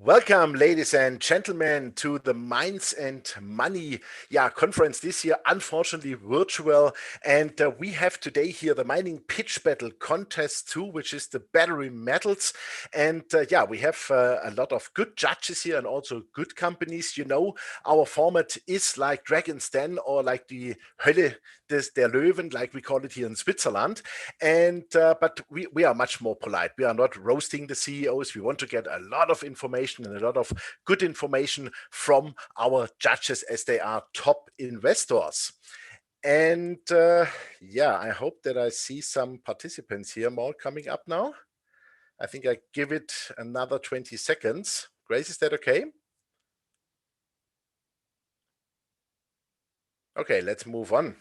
Welcome, ladies and gentlemen, to the Mines and Money conference this year, unfortunately virtual. And we have today here the Mining Pitch Battle Contest 2, which is the battery metals. And we have a lot of good judges here and also good companies. You know, our format is like Dragon's Den or like the Hölle der Löwen, like we call it here in Switzerland. And but we are much more polite. We are not roasting the CEOs. We want to get a lot of information and a lot of good information from our judges as they are top investors. And I hope that I see some participants here more coming up now. I think I give it another 20 seconds. Grace, is that okay? Okay, let's move on.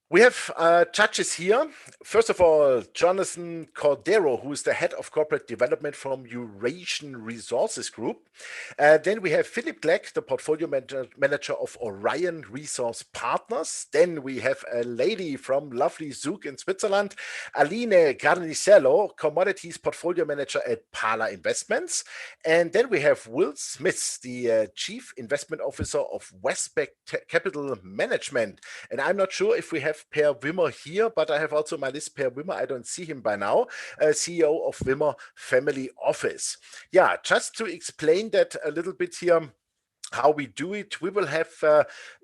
We have judges here. First of all, Jonathan Cordero, who is the head of corporate development from Eurasian Resources Group. Then we have Philip Gleck, the portfolio manager of Orion Resource Partners. Then we have a lady from lovely Zug in Switzerland, Aline Garnicello, commodities portfolio manager at Pala Investments. And then we have Will Smith, the chief investment officer of Westback Capital Management. And I'm not sure if we have Per Wimmer here, but I have also my list Per Wimmer. I don't see him by now, CEO of Wimmer Family Office. Yeah, just to explain that a little bit here, how we do it, we will have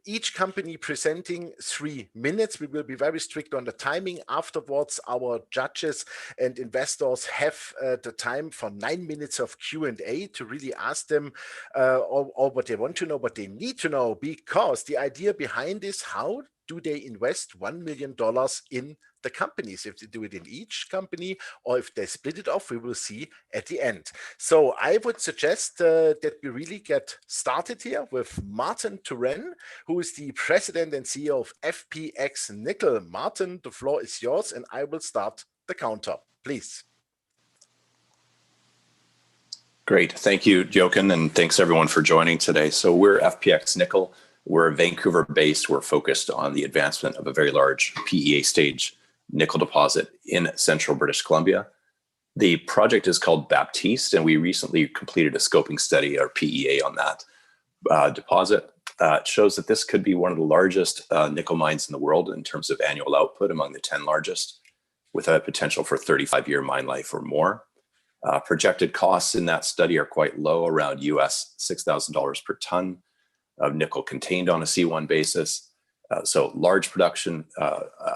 each company presenting 3 minutes. We will be very strict on the timing. Afterwards, our judges and investors have the time for 9 minutes of Q&A to really ask them all what they want to know, what they need to know, because the idea behind is how do they invest $1 million in the companies? If they do it in each company or if they split it off, we will see at the end. So I would suggest that we really get started here with Martin Turenne, who is the president and CEO of FPX Nickel. Martin, the floor is yours, and I will start the counter, please. Great. Thank you, Jochen, and thanks everyone for joining today. So we're FPX Nickel. We're Vancouver-based. We're focused on the advancement of a very large PEA stage nickel deposit in central British Columbia. The project is called Baptiste, and we recently completed a scoping study, or PEA, on that deposit. It shows that this could be one of the largest nickel mines in the world in terms of annual output, among the 10 largest, with a potential for 35-year mine life or more. Projected costs in that study are quite low, around US $6,000 per ton of nickel contained on a C1 basis. So large production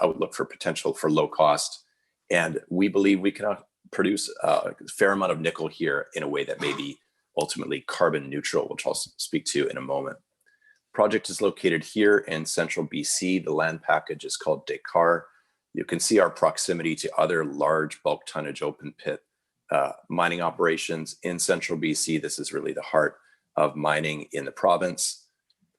outlook for potential for low cost. And we believe we can produce a fair amount of nickel here in a way that may be ultimately carbon neutral, which I'll speak to in a moment. Project is located here in central BC. The land package is called Descartes. You can see our proximity to other large bulk tonnage open pit mining operations in central BC. This is really the heart of mining in the province.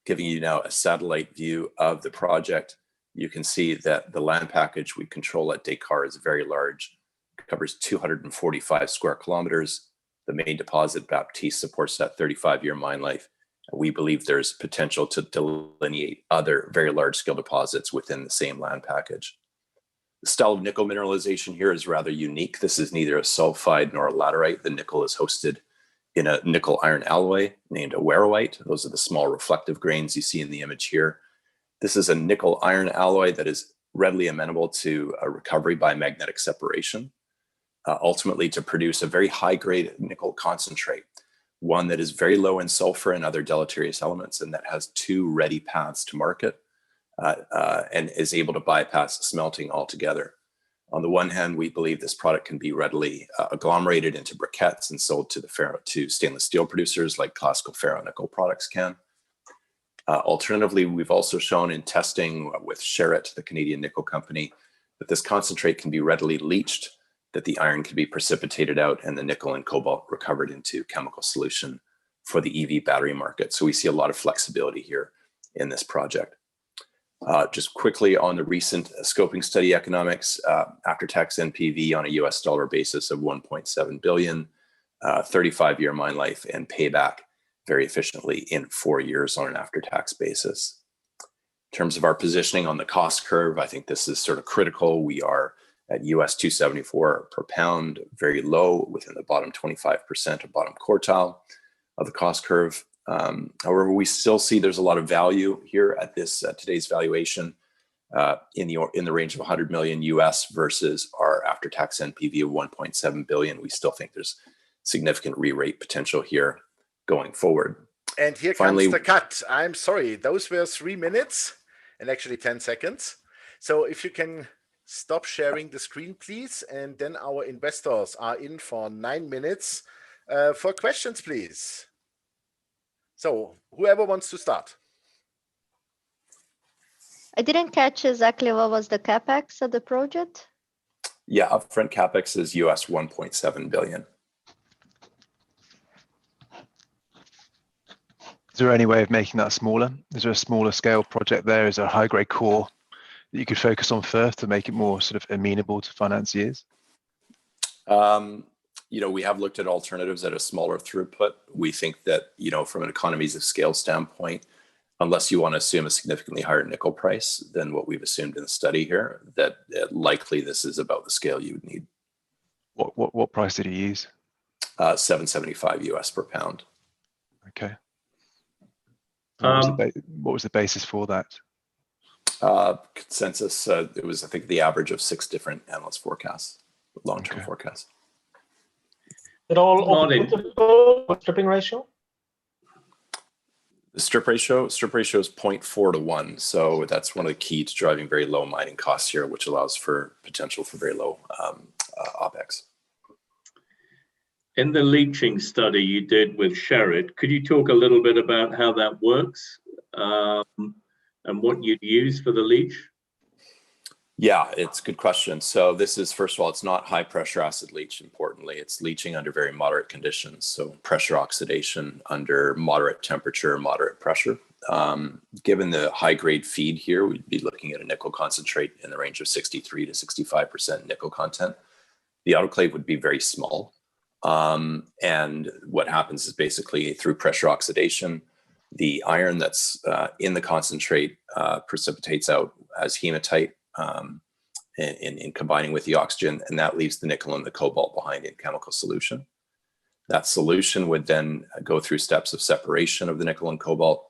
Giving you now a satellite view of the project, you can see that the land package we control at Descartes is very large. It covers 245 square kilometers. The main deposit, Baptiste, supports that 35-year mine life. We believe there's potential to delineate other very large-scale deposits within the same land package. The style of nickel mineralization here is rather unique. This is neither a sulfide nor a laterite. The nickel is hosted in a nickel iron alloy named a werowite. Those are the small reflective grains you see in the image here. This is a nickel iron alloy that is readily amenable to a recovery by magnetic separation, ultimately to produce a very high grade nickel concentrate, one that is very low in sulfur and other deleterious elements, and that has 2 ready paths to market and is able to bypass smelting altogether. On the one hand, we believe this product can be readily agglomerated into briquettes and sold to stainless steel producers like classical ferronickel products can. Alternatively, we've also shown in testing with Sherritt, the Canadian nickel company, that this concentrate can be readily leached, that the iron can be precipitated out and the nickel and cobalt recovered into chemical solution for the EV battery market. So we see a lot of flexibility here in this project. Just quickly on the recent scoping study economics, after-tax NPV on a US dollar basis of 1.7 billion, 35-year mine life, and payback very efficiently in 4 years on an after-tax basis. In terms of our positioning on the cost curve, I think this is sort of critical. We are at US 274 per pound, very low within the bottom 25% or bottom quartile of the cost curve. However, we still see there's a lot of value here at this today's valuation in the range of 100 million US versus our after-tax NPV of 1.7 billion. We still think there's significant re-rate potential here going forward. And here comes the cut. I'm sorry, those were 3 minutes and actually 10 seconds. So if you can stop sharing the screen, please. And then our investors are in for 9 minutes for questions, please. So whoever wants to start. I didn't catch exactly what was the capex of the project. Yeah, upfront capex is US 1.7 billion. Is there any way of making that smaller? Is there a smaller scale project there? Is there a high grade core that you could focus on first to make it more sort of amenable to financiers? We have looked at alternatives at a smaller throughput. We think that, from an economies of scale standpoint, unless you want to assume a significantly higher nickel price than what we've assumed in the study here, that likely this is about the scale you would need. What price did you use? 775 US per pound. Okay. What was the basis for that? Consensus, it was, I think, the average of 6 different analyst forecasts, long-term forecasts. It all stripping ratio? The strip ratio is 0.4 to 1. So that's one of the key to driving very low mining costs here, which allows for potential for very low OPEX. In the leaching study you did with Sherritt, could you talk a little bit about how that works and what you'd use for the leach? Yeah, it's a good question. So this is, first of all, it's not high pressure acid leach, importantly. It's leaching under very moderate conditions. So pressure oxidation under moderate temperature, moderate pressure. Given the high grade feed here, we'd be looking at a nickel concentrate in the range of 63 to 65% nickel content. The autoclave would be very small. And what happens is basically through pressure oxidation, the iron that's in the concentrate precipitates out as hematite in combining with the oxygen, and that leaves the nickel and the cobalt behind in chemical solution. That solution would then go through steps of separation of the nickel and cobalt,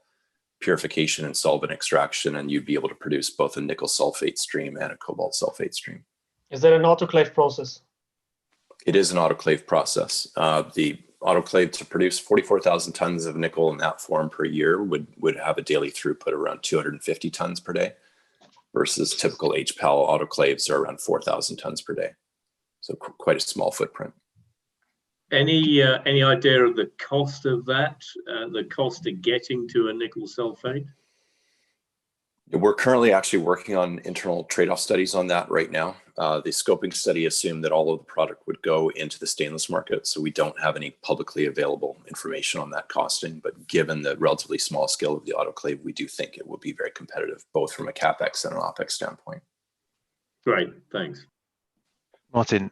purification and solvent extraction, and you'd be able to produce both a nickel sulfate stream and a cobalt sulfate stream. Is there an autoclave process? It is an autoclave process. The autoclave to produce 44,000 tons of nickel in that form per year would have a daily throughput around 250 tons per day, versus typical HPAL autoclaves are around 4,000 tons per day. So quite a small footprint. Any idea of the cost of that, the cost of getting to a nickel sulfate? We're currently actually working on internal trade-off studies on that right now. The scoping study assumed that all of the product would go into the stainless market, so we don't have any publicly available information on that costing. But given the relatively small scale of the autoclave, we do think it will be very competitive, both from a CapEx and an OpEx standpoint. Great, thanks. Martin,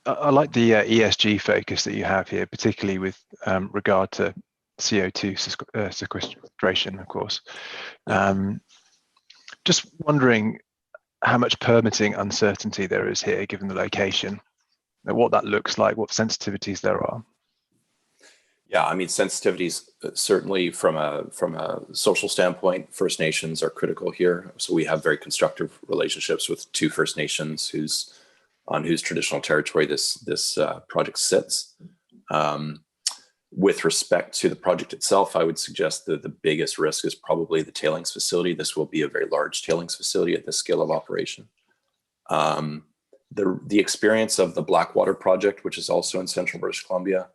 I like the ESG focus that you have here, particularly with regard to CO2 sequestration, of course. Just wondering how much permitting uncertainty there is here, given the location, and what that looks like, what sensitivities there are. Yeah, I mean, sensitivities certainly from a social standpoint, First Nations are critical here. So we have very constructive relationships with 2 First Nations on whose traditional territory this project sits. With respect to the project itself, I would suggest that the biggest risk is probably the tailings facility. This will be a very large tailings facility at this scale of operation. The experience of the Blackwater project, which is also in central British Columbia,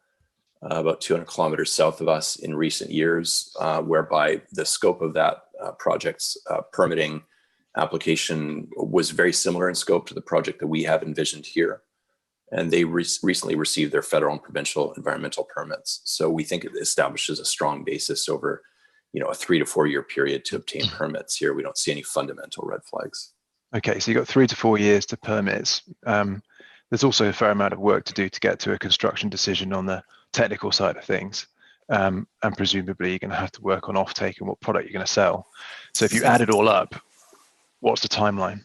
about 200 kilometers south of us in recent years, whereby the scope of that project's permitting application was very similar in scope to the project that we have envisioned here. And they recently received their federal and provincial environmental permits. So we think it establishes a strong basis over, a 3 to 4 year period to obtain permits here. We don't see any fundamental red flags. Okay, so you've got 3 to 4 years to permits. There's also a fair amount of work to do to get to a construction decision on the technical side of things. And presumably you're going to have to work on offtake and what product you're going to sell. So if you add it all up, what's the timeline?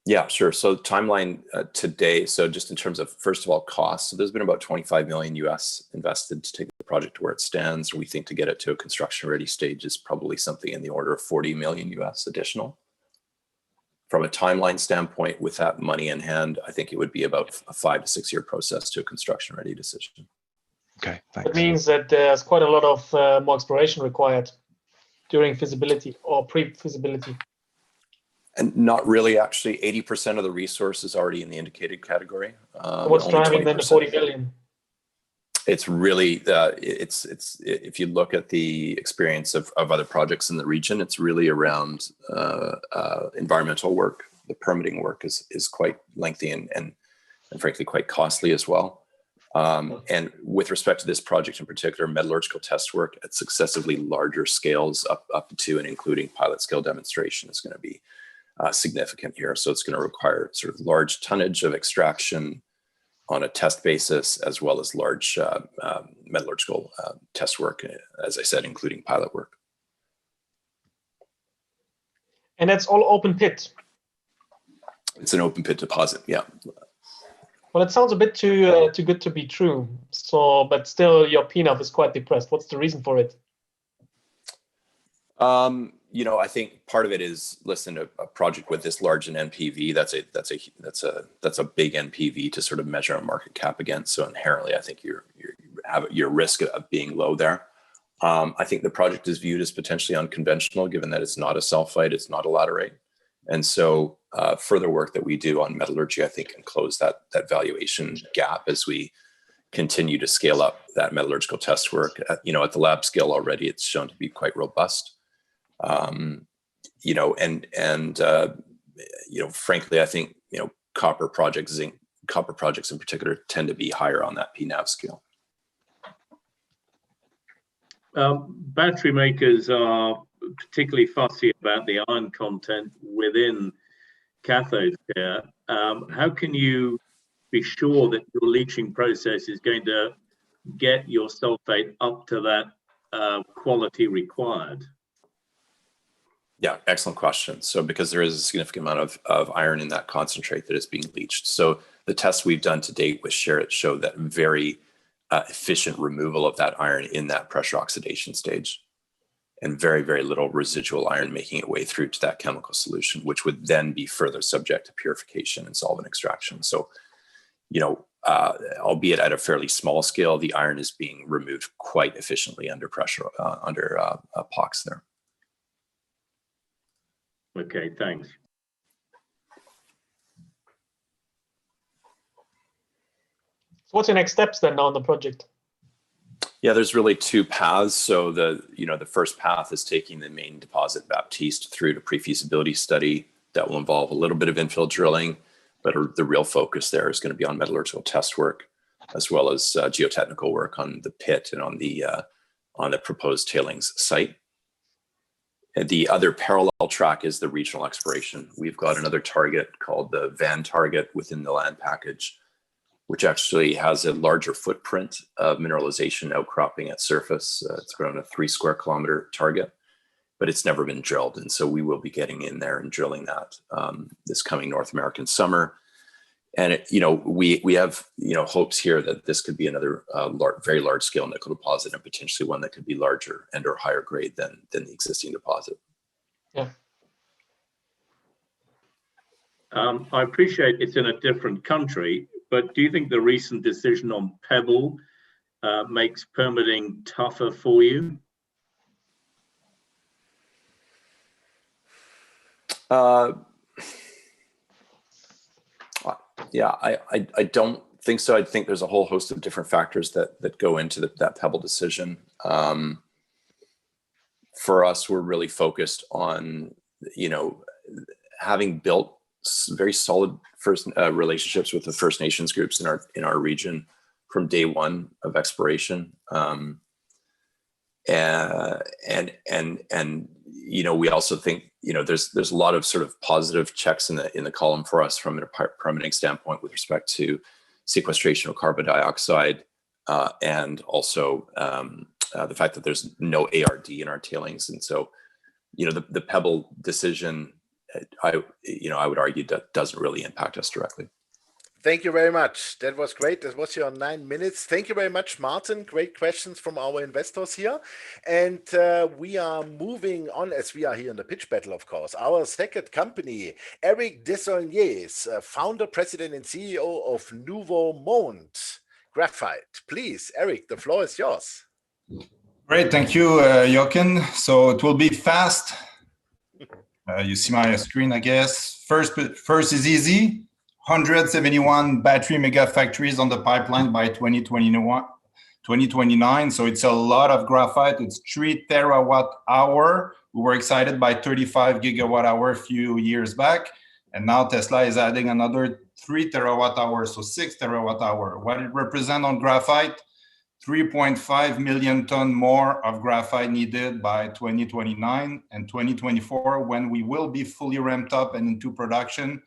Yeah, sure. So timeline today. So just in terms of, first of all, costs. So there's been about 25 million US invested to take the project to where it stands. We think to get it to a construction ready stage is probably something in the order of 40 million US additional. From a timeline standpoint, with that money in hand, I think it would be about a 5 to 6 year process to a construction ready decision. Okay, thanks. That means that there's quite a lot of more exploration required during feasibility or pre-feasibility. And not really, actually. 80% of the resource is already in the indicated category. What's driving then the 40 million? It's really, it's if you look at the experience of other projects in the region, it's really around environmental work. The permitting work is quite lengthy and frankly quite costly as well. And with respect to this project in particular, metallurgical test work at successively larger scales up to and including pilot scale demonstration is going to be significant here. So it's going to require sort of large tonnage of extraction on a test basis, as well as large metallurgical test work, as I said, including pilot work. And that's all open pit? It's an open pit deposit, yeah. Well, it sounds a bit too good to be true. So, but still your PNAV is quite depressed. What's the reason for it? You know, I think part of it is, listen, a project with this large an NPV, that's a big NPV to sort of measure a market cap against. So inherently, I think you have your risk of being low there. I think the project is viewed as potentially unconventional, given that it's not a sulfide, it's not a laterite, and so further work that we do on metallurgy, I think, can close that valuation gap as we continue to scale up that metallurgical test work. You know, at the lab scale already, it's shown to be quite robust. You know, and you know, frankly, I think, you know, copper projects in particular tend to be higher on that PNAV scale. Battery makers are particularly fussy about the iron content within cathodes here. How can you be sure that your leaching process is going to get your sulfate up to that quality required? Yeah, excellent question. So because there is a significant amount of iron in that concentrate that is being leached. So the tests we've done to date with Sherritt show that very efficient removal of that iron in that pressure oxidation stage, and very, very little residual iron making its way through to that chemical solution, which would then be further subject to purification and solvent extraction. So, you know, albeit at a fairly small scale, the iron is being removed quite efficiently under pressure, under POX there. Okay, thanks. So what's your next steps then on the project? Yeah, there's really two paths. So the first path is taking the main deposit Baptiste through to pre-feasibility study. That will involve a little bit of infill drilling, but the real focus there is going to be on metallurgical test work, as well as geotechnical work on the pit and on the proposed tailings site. And the other parallel track is the regional exploration. We've got another target called the Van target within the land package, which actually has a larger footprint of mineralization outcropping at surface. It's around a 3 square kilometer target, but it's never been drilled. And so we will be getting in there and drilling that this coming North American summer. And we have hopes here that this could be another very large scale nickel deposit, and potentially one that could be larger and or higher grade than the existing deposit. Yeah. I appreciate it's in a different country, but do you think the recent decision on Pebble makes permitting tougher for you? Yeah, I don't think so. I think there's a whole host of different factors that go into that Pebble decision. For us, we're really focused on, having built very solid relationships with the First Nations groups in our region from day one of exploration. We also think there's a lot of sort of positive checks in the column for us from a permitting standpoint with respect to sequestration of carbon dioxide, and also the fact that there's no ARD in our tailings. And so the Pebble decision I would argue that doesn't really impact us directly. Thank you very much. That was great. That was your 9 minutes. Thank you very much, Martin. Great questions from our investors here. And we are moving on as we are here in the pitch battle, of course. Our second company, Eric Desaulniers, founder, president, and CEO of Nouveau Monde Graphite. Please, Eric, the floor is yours. Great, thank you, Jochen. So it will be fast. You see my screen, I guess. First is easy. 171 battery mega factories on the pipeline by 2029. So it's a lot of graphite. It's 3 terawatt hour. We were excited by 35 gigawatt hour a few years back. And now Tesla is adding another 3 terawatt hour, so 6 terawatt hour. What it represents on graphite, 3.5 million ton more of graphite needed by 2029 and 2024, when we will be fully ramped up and into production,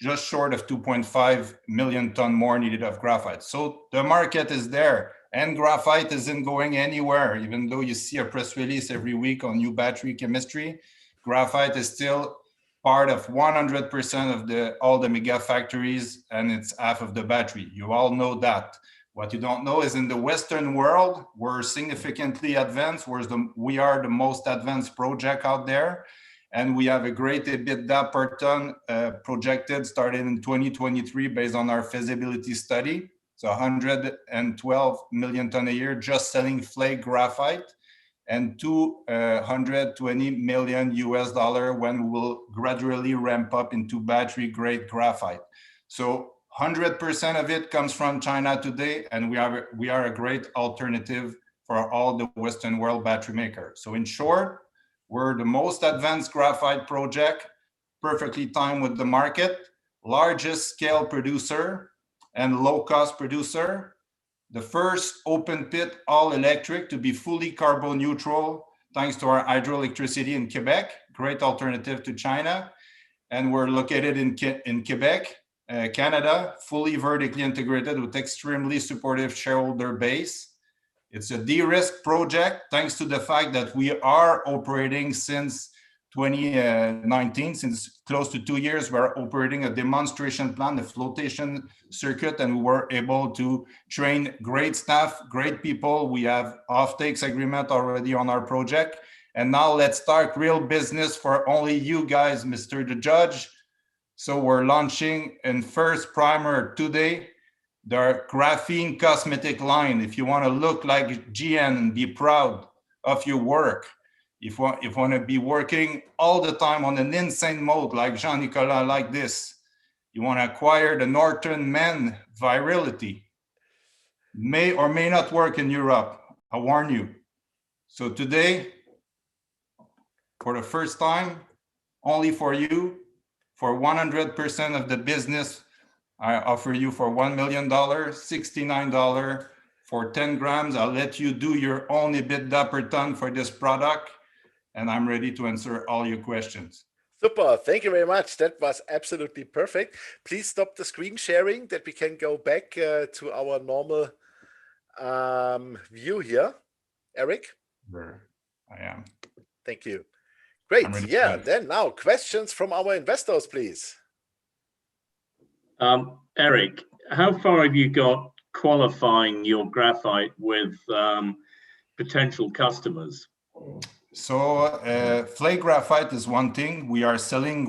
just short of 2.5 million ton more needed of graphite. So the market is there, and graphite isn't going anywhere. Even though you see a press release every week on new battery chemistry, graphite is still part of 100% of all the mega factories, and it's half of the battery. You all know that. What you don't know is in the Western world, we're significantly advanced. We are the most advanced project out there. And we have a great EBITDA per ton projected starting in 2023 based on our feasibility study. So 112 million ton a year just selling flake graphite, and $220 million when we'll gradually ramp up into battery grade graphite. So 100% of it comes from China today, and we are a great alternative for all the Western world battery makers. So in short, we're the most advanced graphite project, perfectly timed with the market, largest scale producer and low cost producer, the first open pit all electric to be fully carbon neutral thanks to our hydroelectricity in Quebec, great alternative to China. And we're located in Quebec, Canada, fully vertically integrated with extremely supportive shareholder base. It's a de-risk project thanks to the fact that we are operating since 2019, since close to 2 years. We're operating a demonstration plant, a flotation circuit, and we were able to train great staff, great people. We have off-takes agreement already on our project. And now let's start real business for only you guys, Mr. the Judge. So we're launching in first primer today, the graphene cosmetic line. If you want to look like GN and be proud of your work, if you want to be working all the time on an insane mode like Jean-Nicolas like this, you want to acquire the Northern Men virility, may or may not work in Europe, I warn you. So today, for the first time, only for you, for 100% of the business, I offer you for $1 million, $69 for 10 grams. I'll let you do your own EBITDA per ton for this product, and I'm ready to answer all your questions. Super. Thank you very much. That was absolutely perfect. Please stop the screen sharing that we can go back to our normal view here. Eric? Sure, I am. Thank you. Great. Yeah, then now questions from our investors, please. Eric, how far have you got qualifying your graphite with potential customers? So flake graphite is one thing. We are selling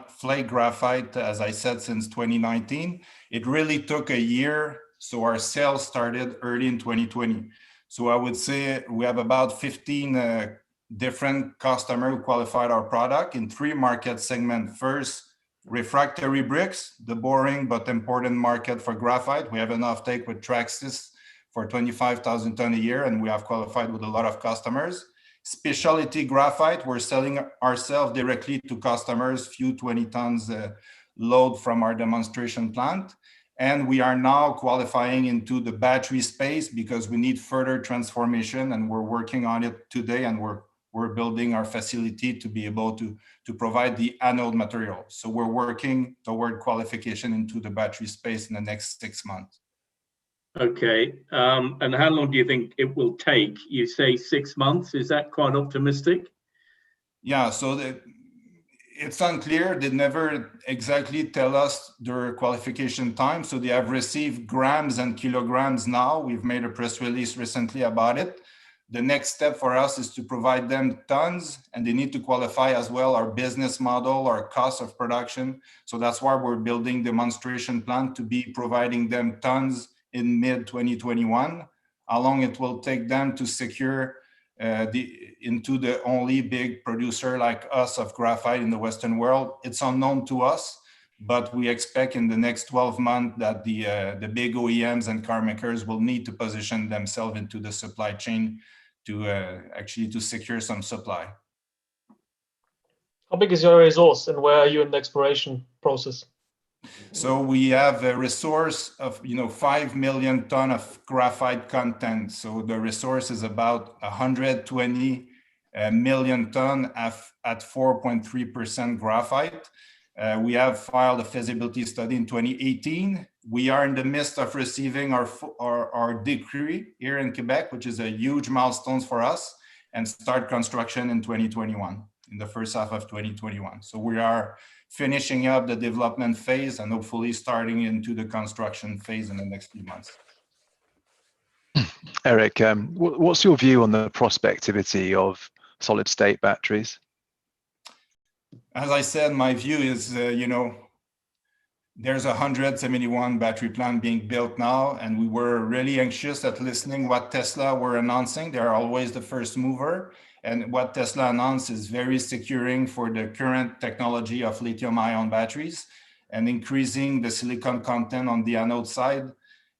flake graphite, as I said, since 2019. It really took a year. So our sales started early in 2020. So I would say we have about 15 different customers who qualified our product in 3 market segments. First, refractory bricks, the boring but important market for graphite. We have an offtake with Traxys for 25,000 tons a year, and we have qualified with a lot of customers. Specialty graphite, we're selling ourselves directly to customers, few 20 tons load from our demonstration plant. And we are now qualifying into the battery space because we need further transformation, and we're working on it today, and we're building our facility to be able to provide the anode material. So we're working toward qualification into the battery space in the next 6 months. Okay, and how long do you think it will take? You say 6 months, is that quite optimistic? Yeah, so it's unclear. They never exactly tell us their qualification time. So they have received grams and kilograms now. We've made a press release recently about it. The next step for us is to provide them tons, and they need to qualify as well our business model, our cost of production. So that's why we're building demonstration plant to be providing them tons in mid 2021. How long it will take them to secure into the only big producer like us of graphite in the Western world, it's unknown to us, but we expect in the next 12 months that the big OEMs and car makers will need to position themselves into the supply chain to actually to secure some supply. How big is your resource, and where are you in the exploration process? So we have a resource of 5 million ton of graphite content. So the resource is about 120 million ton at 4.3% graphite. We have filed a feasibility study in 2018. We are in the midst of receiving our decree here in Quebec, which is a huge milestone for us, and start construction in 2021, in the first half of 2021. So we are finishing up the development phase and hopefully starting into the construction phase in the next few months. Eric, what's your view on the prospectivity of solid state batteries? As I said, my view is, there's 171 battery plant being built now, and we were really anxious at listening what Tesla were announcing. They're always the first mover. And what Tesla announced is very securing for the current technology of lithium-ion batteries and increasing the silicon content on the anode side,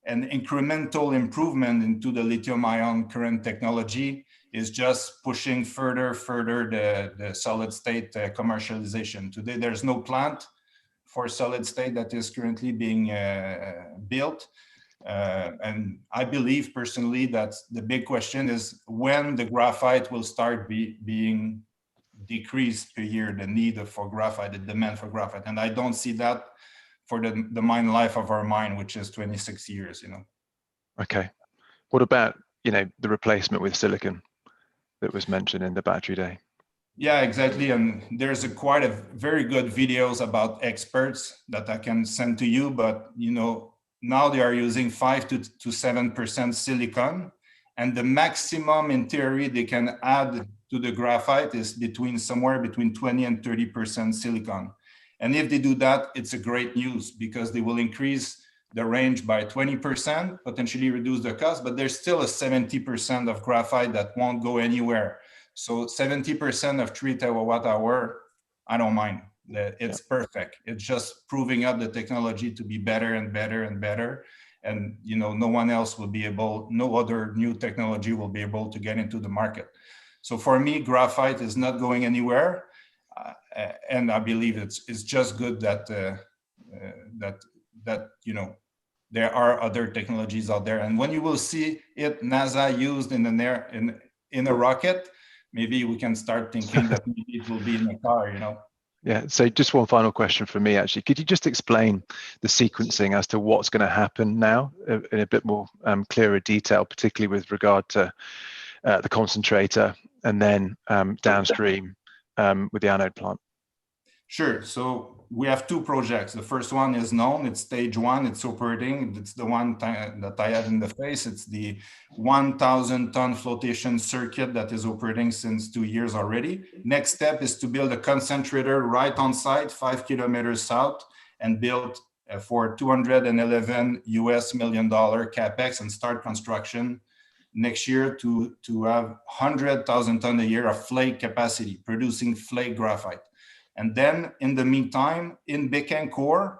and incremental improvement into the lithium-ion current technology is just pushing further the solid state commercialization. Today, there's no plant for solid state that is currently being built. And I believe personally that the big question is when the graphite will start being decreased per year, the need for graphite, the demand for graphite. And I don't see that for the mine life of our mine, which is 26 years, Okay. What about, the replacement with silicon that was mentioned in the battery day? Yeah, exactly. And there's quite a very good videos about experts that I can send to you, but now they are using 5 to 7% silicon, and the maximum in theory they can add to the graphite is somewhere between 20 and 30% silicon. And if they do that, it's a great news because they will increase the range by 20%, potentially reduce the cost, but there's still a 70% of graphite that won't go anywhere. So 70% of 3 terawatt-hour, I don't mind. It's perfect. It's just proving up the technology to be better and better and better. And no one else will be able, no other new technology will be able to get into the market. So for me, graphite is not going anywhere. And I believe it's just good that there are other technologies out there. And when you will see it NASA used in a rocket, maybe we can start thinking that maybe it will be in a car, Yeah, so just one final question from me, actually. Could you just explain the sequencing as to what's going to happen now in a bit more clearer detail, particularly with regard to the concentrator and then downstream with the anode plant? Sure. So we have 2 projects. The first one is known. It's stage 1. It's operating. It's the one that I have in the face. It's the 1,000-ton flotation circuit that is operating since 2 years already. Next step is to build a concentrator right on site, 5 kilometers south, and build for $211 million capex and start construction next year to have 100,000 ton a year of flake capacity, producing flake graphite. And then in the meantime, in Bécancour,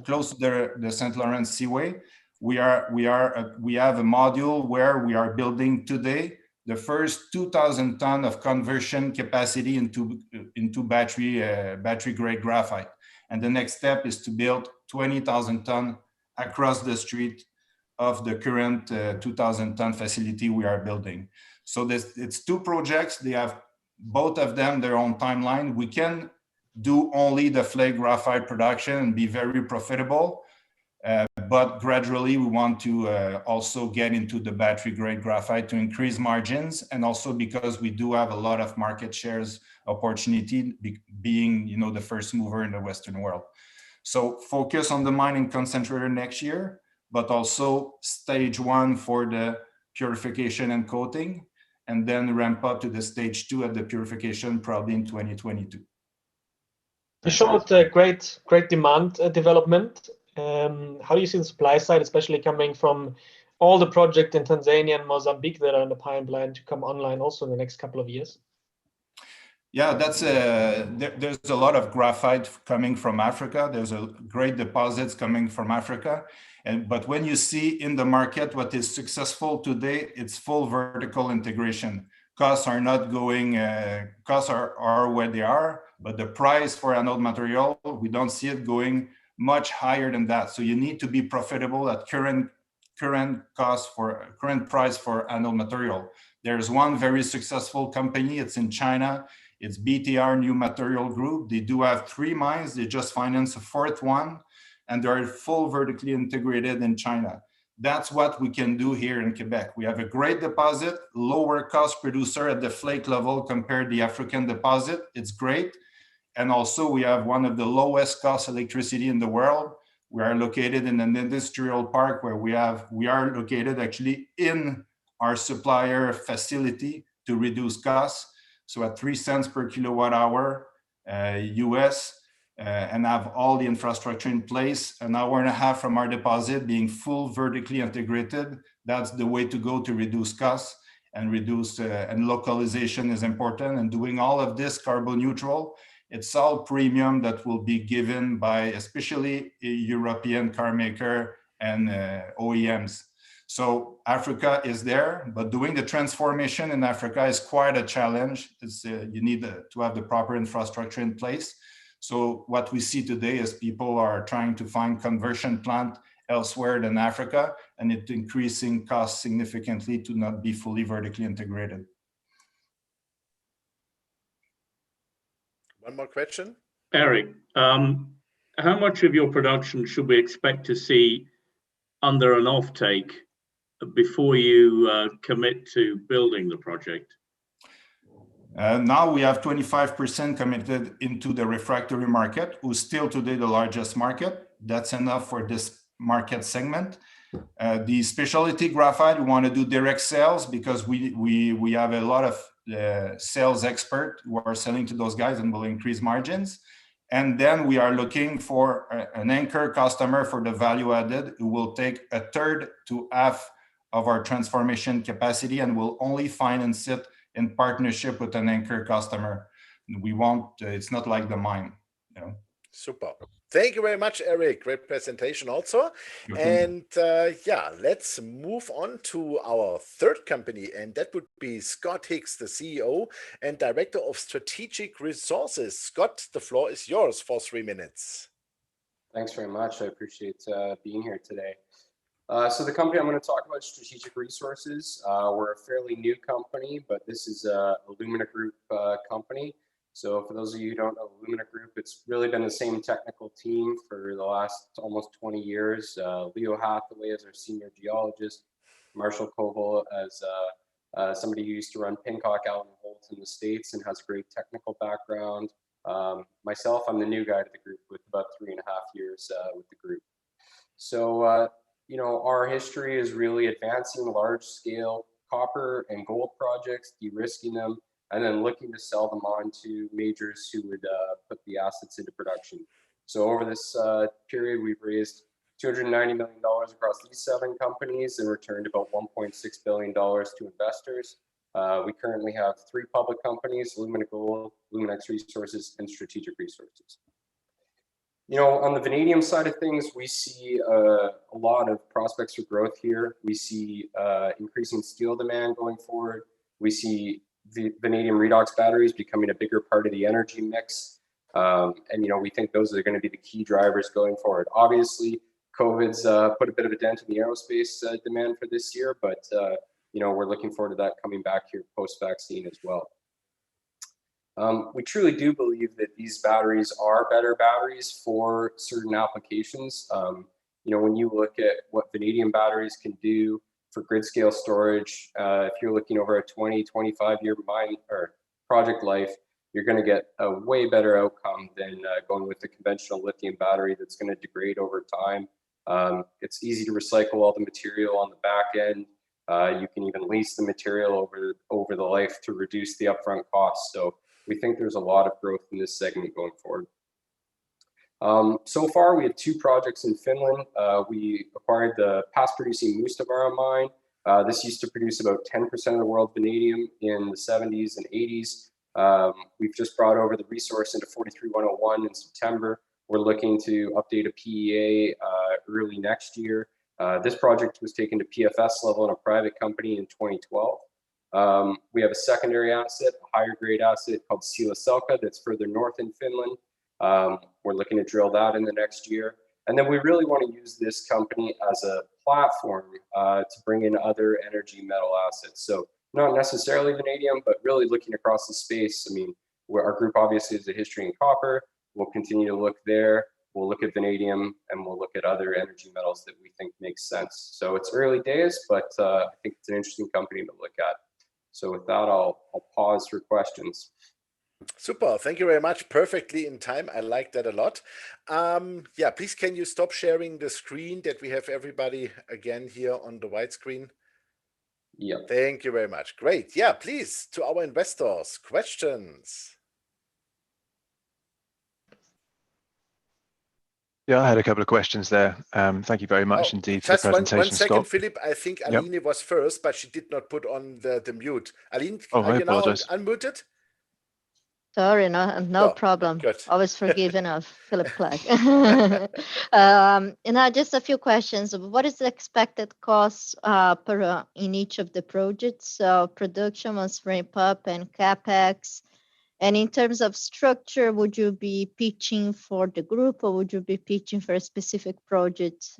close to the St. Lawrence Seaway, we have a module where we are building today the first 2,000 ton of conversion capacity into battery grade graphite. And the next step is to build 20,000 ton across the street of the current 2,000 ton facility we are building. So it's 2 projects. They have both of them their own timeline. We can do only the flake graphite production and be very profitable. But gradually, we want to also get into the battery-grade graphite to increase margins, and also because we do have a lot of market shares opportunity, being the first mover in the Western world. So focus on the mining concentrator next year, but also stage 1 for the purification and coating, and then ramp up to the stage 2 at the purification probably in 2022. You showed great demand development. How do you see the supply side, especially coming from all the projects in Tanzania and Mozambique that are in the pipeline to come online also in the next couple of years? Yeah, there's a lot of graphite coming from Africa. There's a great deposits coming from Africa. But when you see in the market what is successful today, it's full vertical integration. Costs are not going, costs are where they are, but the price for anode material, we don't see it going much higher than that. So you need to be profitable at current price for anode material. There's one very successful company, it's in China. It's BTR New Material Group. They do have 3 mines. They just financed a 4th one, and they're full vertically integrated in China. That's what we can do here in Quebec. We have a great deposit, lower cost producer at the flake level compared to the African deposit. It's great. And also we have one of the lowest cost electricity in the world. We are located in an industrial park where we are located actually in our supplier facility to reduce costs. So at 3 cents per kilowatt hour US, and have all the infrastructure in place, an hour and a half from our deposit being full vertically integrated. That's the way to go to reduce costs and and localization is important, and doing all of this carbon neutral. It's all premium that will be given by especially European car maker and OEMs. So Africa is there, but doing the transformation in Africa is quite a challenge. You need to have the proper infrastructure in place. So what we see today is people are trying to find conversion plant elsewhere than Africa, and it's increasing costs significantly to not be fully vertically integrated. One more question. Eric, how much of your production should we expect to see under an offtake before you commit to building the project? Now we have 25% committed into the refractory market, who's still today the largest market. That's enough for this market segment. The specialty graphite, we want to do direct sales because we have a lot of sales experts who are selling to those guys and will increase margins. And then we are looking for an anchor customer for the value added who will take 1/3 to half of our transformation capacity and will only finance it in partnership with an anchor customer. We won't, it's not like the mine. Super. Thank you very much, Eric. Great presentation also. And yeah, let's move on to our third company, and that would be Scott Hicks, the CEO and Director of Strategic Resources. Scott, the floor is yours for 3 minutes. Thanks very much. I appreciate being here today. So the company I'm going to talk about, Strategic Resources. We're a fairly new company, but this is a Lumina Group company. So for those of you who don't know Lumina Group, it's really been the same technical team for the last almost 20 years. Leo Hathaway as our senior geologist, Marshall Koval as somebody who used to run Pincock out in Holt in the States and has a great technical background. Myself, I'm the new guy to the group with about 3.5 years with the group. So, you know, our history is really advancing large-scale copper and gold projects, de-risking them, and then looking to sell them on to majors who would put the assets into production. So over this period, we've raised $290 million across these 7 companies and returned about $1.6 billion to investors. We currently have 3 public companies: Lumina Gold, Luminex Resources, and Strategic Resources. You know, on the vanadium side of things, we see a lot of prospects for growth here. We see increasing steel demand going forward. We see the vanadium redox batteries becoming a bigger part of the energy mix. And, you know, we think those are going to be the key drivers going forward. Obviously, COVID's put a bit of a dent in the aerospace demand for this year, but, you know, we're looking forward to that coming back here post-vaccine as well. We truly do believe that these batteries are better batteries for certain applications. You when you look at what vanadium batteries can do for grid scale storage, if you're looking over a 20, 25-year mine or project life, you're going to get a way better outcome than going with the conventional lithium battery that's going to degrade over time. It's easy to recycle all the material on the back end. You can even lease the material over the life to reduce the upfront costs. So we think there's a lot of growth in this segment going forward. So far, we have 2 projects in Finland. We acquired the past-producing Mustavara mine. This used to produce about 10% of the world vanadium in the 70s and 80s. We've just brought over the resource into 43101 in September. We're looking to update a PEA early next year. This project was taken to PFS level in a private company in 2012. We have a secondary asset, a higher grade asset called Silaselka that's further north in Finland. We're looking to drill that in the next year. And then we really want to use this company as a platform to bring in other energy metal assets. So not necessarily vanadium, but really looking across the space. I mean, our group obviously has a history in copper. We'll continue to look there. We'll look at vanadium, and we'll look at other energy metals that we think make sense. So it's early days, but I think it's an interesting company to look at. So with that, I'll pause for questions. Super, thank you very much. Perfectly in time. I like that a lot. Yeah, please can you stop sharing the screen that we have everybody again here on the white screen? Yeah. Thank you very much. Great. Yeah, please, to our investors, questions. Yeah, I had a couple of questions there. Thank you very much indeed for the presentation, one second, Scott. Philip. I think Aline was first, but she did not put on the mute. Aline, I you now apologize. unmuted? Sorry, no problem. Good. Always forgiven of Philip Clark. Just a few questions. What is the expected cost in each of the projects? So production must ramp up and CapEx. And in terms of structure, would you be pitching for the group or would you be pitching for a specific project?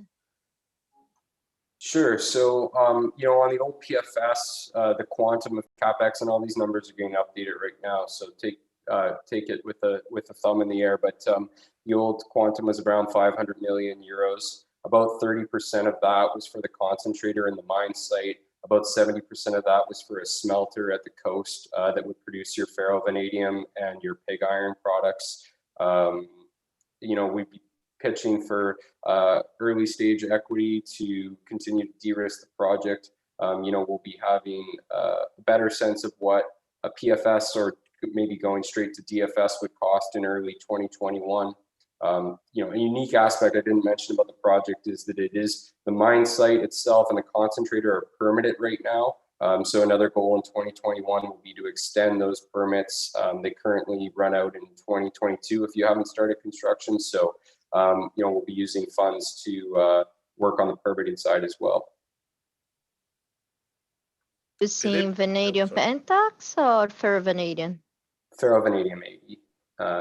Sure. So, on the old PFS, the quantum of CapEx and all these numbers are getting updated right now. So take it with a thumb in the air. But the old quantum was around 500 million euros. About 30% of that was for the concentrator in the mine site. About 70% of that was for a smelter at the coast that would produce your ferrovanadium and your pig iron products. We'd be pitching for early stage equity to continue to de-risk the project. We'll be having a better sense of what a PFS or maybe going straight to DFS would cost in early 2021. A unique aspect I didn't mention about the project is that it is the mine site itself and the concentrator are permitted right now. So another goal in 2021 will be to extend those permits. They currently run out in 2022 if you haven't started construction. So, we'll be using funds to work on the permitting side as well. Using vanadium pentax or ferrovanadium? Ferrovanadium 80.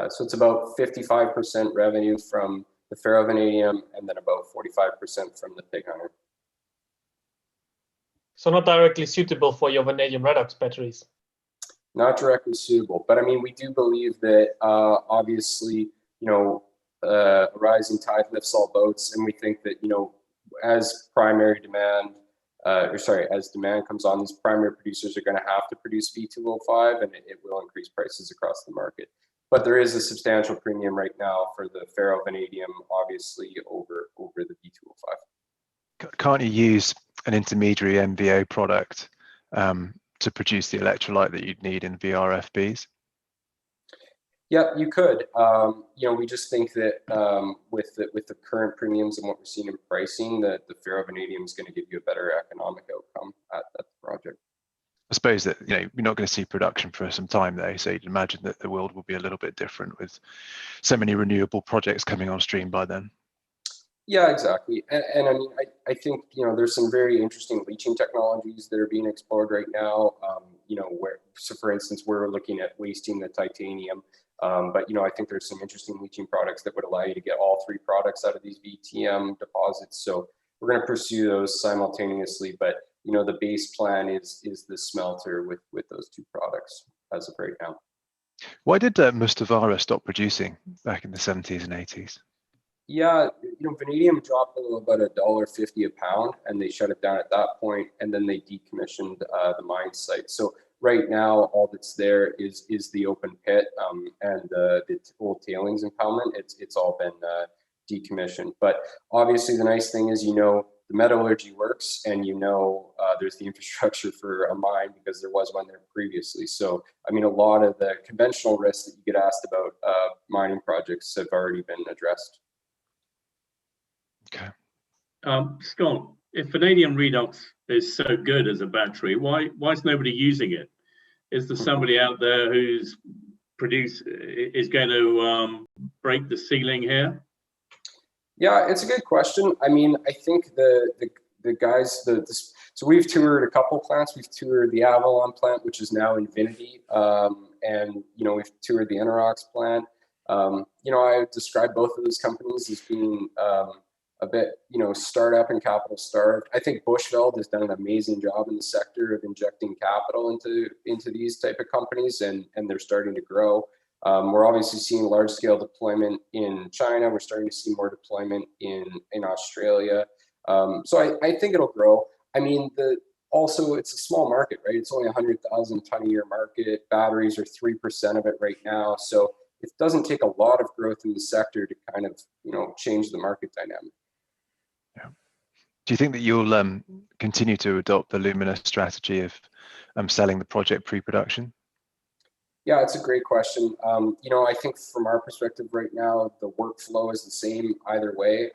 So it's about 55% revenue from the ferrovanadium and then about 45% from the pig iron. So not directly suitable for your vanadium redox batteries? Not directly suitable, but I mean, we do believe that obviously, a rising tide lifts all boats, and we think that, as as demand comes on, these primary producers are going to have to produce V2O5, and it will increase prices across the market. But there is a substantial premium right now for the ferrovanadium, obviously, over the V2O5. Can't you use an intermediary MVO product to produce the electrolyte that you'd need in VRFBs? Yeah, you could. We just think that with the current premiums and what we're seeing in pricing, that the ferrovanadium is going to give you a better economic outcome at the project. I suppose that you're not going to see production for some time though, so you'd imagine that the world will be a little bit different with so many renewable projects coming on stream by then. Yeah, exactly. And I mean, I think there's some very interesting leaching technologies that are being explored right now. For instance, we're looking at wasting the titanium. But I think there's some interesting leaching products that would allow you to get all 3 products out of these VTM deposits. So we're going to pursue those simultaneously. But the base plan is the smelter with those 2 products as of right now. Why did Mustavara stop producing back in the 70s and 80s? Yeah, vanadium dropped below about $1.50 a pound, and they shut it down at that point, and then they decommissioned the mine site. So right now, all that's there is the open pit and the old tailings impoundment. It's all been decommissioned. But obviously, the nice thing is, the metallurgy works, and there's the infrastructure for a mine because there was one there previously. So I mean, a lot of the conventional risks that you get asked about mining projects have already been addressed. Okay. Scott, if vanadium redox is so good as a battery, why is nobody using it? Is there somebody out there who's is going to break the ceiling here? Yeah, it's a good question. I mean, I think the guys, so we've toured a couple plants. We've toured the Avalon plant, which is now Invinity, and we've toured the Enerox plant. I would describe both of those companies as being a bit, startup and capital starved. I think Bushveld has done an amazing job in the sector of injecting capital into these type of companies, and they're starting to grow. We're obviously seeing large scale deployment in China. We're starting to see more deployment in Australia. So I think it'll grow. I mean, also it's a small market, right? It's only 100,000 ton a year market. Batteries are 3% of it right now. So it doesn't take a lot of growth in the sector to kind of, change the market dynamic. Yeah. Do you think that you'll continue to adopt the Lumina strategy of selling the project pre-production? Yeah, it's a great question. I think from our perspective right now, the workflow is the same either way.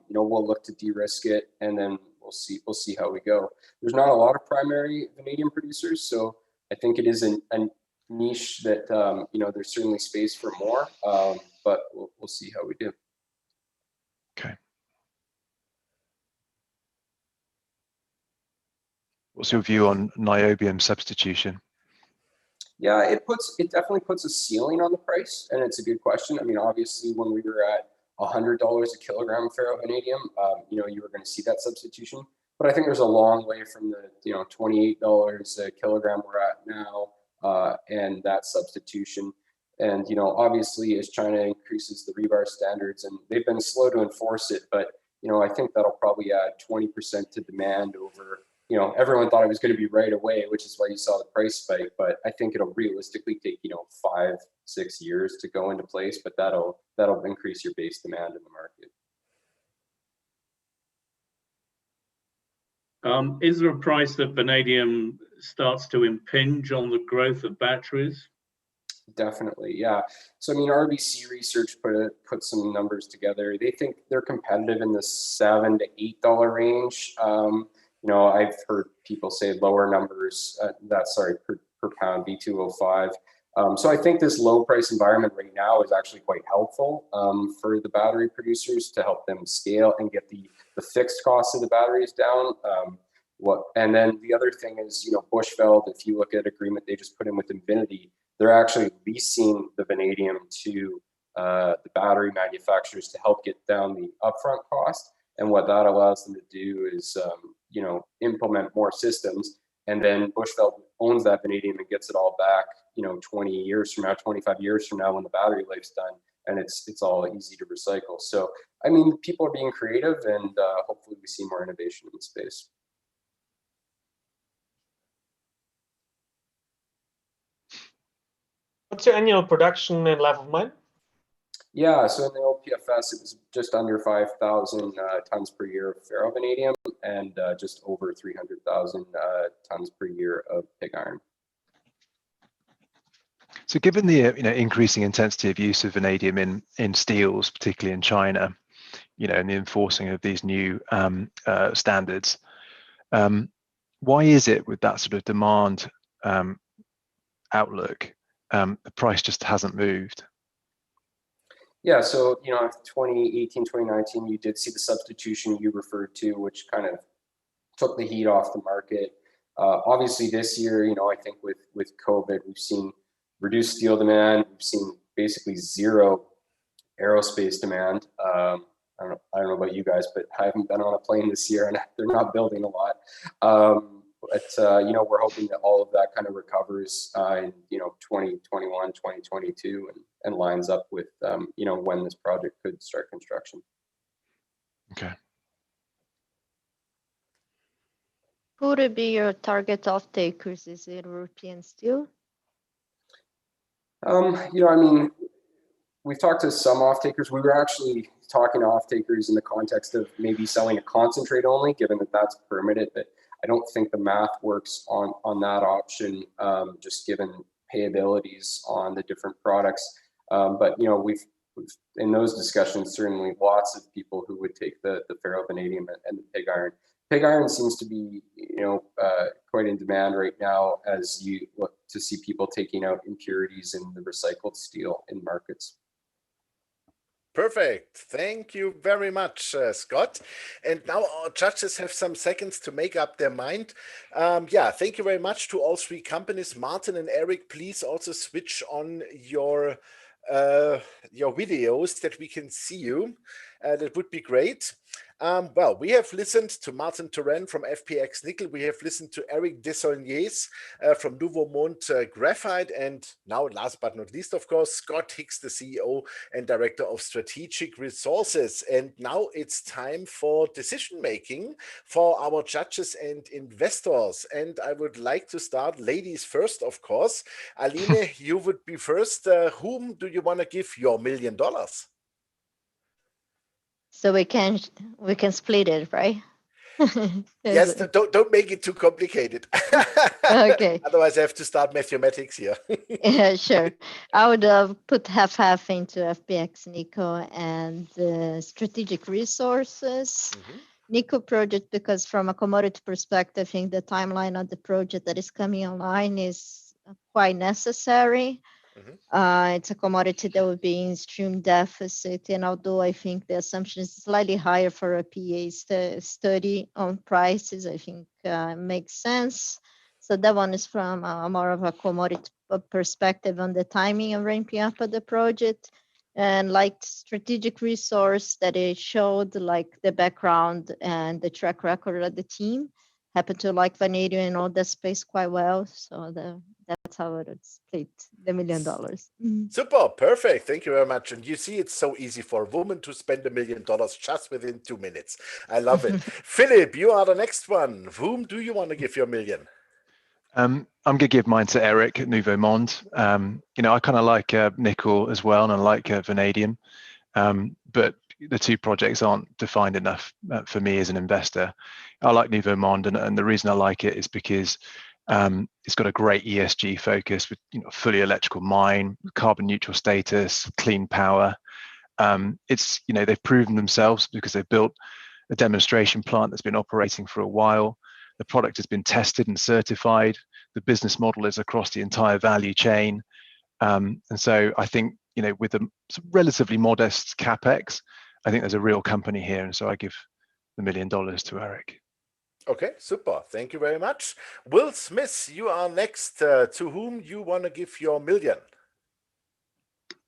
We'll look to de-risk it, and then we'll see how we go. There's not a lot of primary vanadium producers, so I think it is a niche that there's certainly space for more, but we'll see how we do. Okay. What's your view on niobium substitution? Yeah, it definitely puts a ceiling on the price, and it's a good question. I mean, obviously, when we were at $100 a kilogram of ferrovanadium, you were going to see that substitution. But I think there's a long way from the $28 a kilogram we're at now, and that substitution. And obviously, as China increases the rebar standards, and they've been slow to enforce it, but I think that'll probably add 20% to demand over. Everyone thought it was going to be right away, which is why you saw the price spike. But I think it'll realistically take 5-6 years to go into place. But that'll increase your base demand in the market. Is there a price that vanadium starts to impinge on the growth of batteries? Definitely, yeah. So I mean, RBC Research put some numbers together. They think they're competitive in the $7 to $8 range. I've heard people say lower numbers. Per pound V2O5. So I think this low price environment right now is actually quite helpful for the battery producers to help them scale and get the fixed costs of the batteries down. And then the other thing is, Bushveld, if you look at agreement they just put in with Invinity, they're actually leasing the vanadium to the battery manufacturers to help get down the upfront cost. And what that allows them to do is, implement more systems. And then Bushveld owns that vanadium and gets it all back, 20 years from now, 25 years from now when the battery life's done. And it's all easy to recycle. So, I mean, people are being creative, and hopefully we see more innovation in the space. What's your annual production and life of mine? Yeah, so in the old PFS, it was just under 5,000 tons per year of ferrovanadium and just over 300,000 tons per year of pig iron. So given the increasing intensity of use of vanadium in steels, particularly in China, and the enforcing of these new standards, why is it with that sort of demand outlook, the price just hasn't moved? Yeah, so 2018, 2019, you did see the substitution you referred to, which kind of took the heat off the market. Obviously, this year, I think with COVID, we've seen reduced steel demand. We've seen basically zero aerospace demand. I don't know about you guys, but I haven't been on a plane this year, and they're not building a lot. We're hoping that all of that kind of recovers in 2021, 2022, and lines up with when this project could start construction. Okay. Who would be your target off-takers? Is it European still? I mean, we've talked to some off-takers. We were actually talking to off-takers in the context of maybe selling a concentrate only, given that that's permitted. But I don't think the math works on that option, just given payabilities on the different products. But we've in those discussions certainly lots of people who would take the ferrovanadium and the pig iron. Pig iron seems to be quite in demand right now as you look to see people taking out impurities in the recycled steel in markets. Perfect. Thank you very much, Scott. And now our judges have some seconds to make up their mind. Yeah, thank you very much to all three companies. Martin and Eric, please also switch on your videos that we can see you. That would be great. Well, we have listened to Martin Turenne from FPX Nickel. We have listened to Eric Desaulniers from Nouveau Monde Graphite. And now, last but not least, of course, Scott Hicks, the CEO and Director of Strategic Resources. And now it's time for decision making for our judges and investors. And I would like to start, ladies first, of course. Aline, you would be first. Whom do you want to give your $1 million? So we can split it, right? Yes, don't make it too complicated. Okay. Otherwise, I have to start mathematics here. Yeah, sure. I would put half into FPX Nickel and strategic resources. Nickel project, because from a commodity perspective, I think the timeline of the project that is coming online is quite necessary. It's a commodity that would be in stream deficit, and although I think the assumption is slightly higher for a PA study on prices, I think makes sense. So that one is from more of a commodity perspective on the timing of ramping up of the project. And like strategic resource that it showed like the background and the track record of the team. Happen to like vanadium and all that space quite well. So that's how it would split the $1 million. Super, perfect. Thank you very much. And you see, it's so easy for a woman to spend $1 million just within 2 minutes. I love it. Philip, you are the next one. Whom do you want to give your $1 million? I'm going to give mine to Eric at Nouveau Monde. I kind of like nickel as well, and I like vanadium, but the two projects aren't defined enough for me as an investor. I like Nouveau Monde, and the reason I like it is because it's got a great ESG focus with fully electrical mine, carbon neutral status, clean power. They've proven themselves because they've built a demonstration plant that's been operating for a while. The product has been tested and certified. The business model is across the entire value chain. And so I think, with a relatively modest CapEx, I think there's a real company here. And so I give the $1 million to Eric. Okay, super. Thank you very much. Will Smith, you are next. To whom you want to give your $1 million?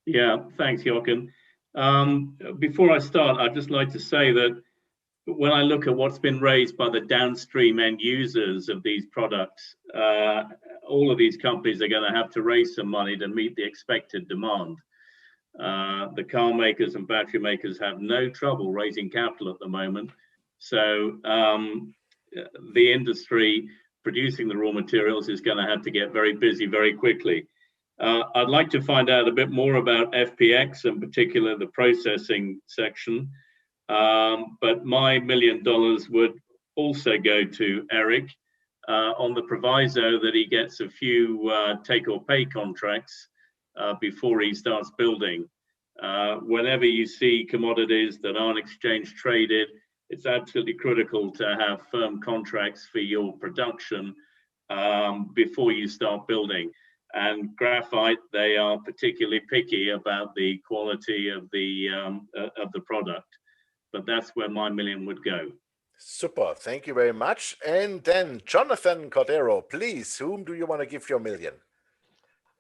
Yeah, thanks, Jochen. Before I start, I'd just like to say that when I look at what's been raised by the downstream end users of these products, all of these companies are going to have to raise some money to meet the expected demand. The car makers and battery makers have no trouble raising capital at the moment. So the industry producing the raw materials is going to have to get very busy very quickly. I'd like to find out a bit more about FPX, in particular the processing section. But my $1 million would also go to Eric on the proviso that he gets a few take or pay contracts before he starts building. Whenever you see commodities that aren't exchange traded, it's absolutely critical to have firm contracts for your production before you start building. And graphite, they are particularly picky about the quality of the product. But that's where my $1 million would go. Super, thank you very much. And then Jonathan Cordero, please, whom do you want to give your $1 million?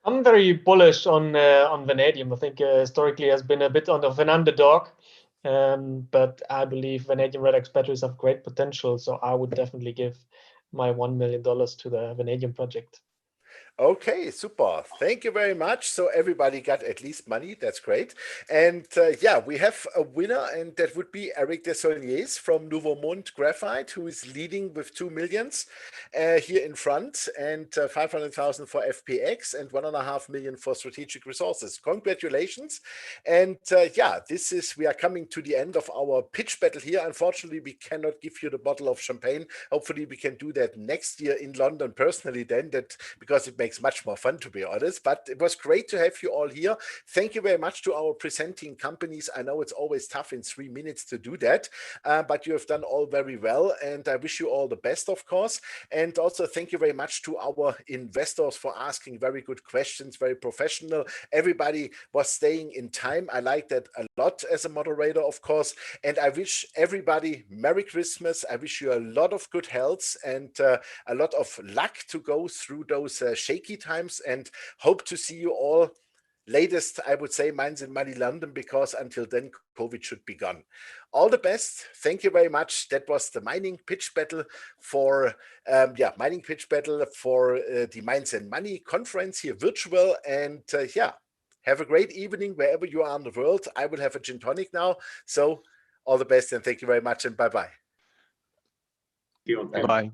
I'm very bullish on vanadium. I think historically has been a bit of an underdog, but I believe vanadium redox batteries have great potential. So I would definitely give my $1 million to the vanadium project. Okay, super. Thank you very much. So everybody got at least money. That's great. And yeah, we have a winner, and that would be Eric Desaulniers from Nouveau Monde Graphite, who is leading with 2 millions here in front, and 500,000 for FPX and 1.5 million for Strategic Resources. Congratulations. And yeah, we are coming to the end of our pitch battle here. Unfortunately, we cannot give you the bottle of champagne. Hopefully, we can do that next year in London personally then, because it makes much more fun, to be honest. But it was great to have you all here. Thank you very much to our presenting companies. I know it's always tough in 3 minutes to do that, but you have done all very well, and I wish you all the best, of course. And also thank you very much to our investors for asking very good questions, very professional. Everybody was staying in time. I like that a lot as a moderator, of course. And I wish everybody Merry Christmas. I wish you a lot of good health and a lot of luck to go through those shaky times, and hope to see you all latest, I would say, Minds in Money London, because until then COVID should be gone. All the best. Thank you very much. That was the mining pitch battle for the Minds and Money conference here virtual. And yeah, have a great evening wherever you are in the world. I will have a gin tonic now. So all the best, and thank you very much, and bye-bye. Okay. Bye.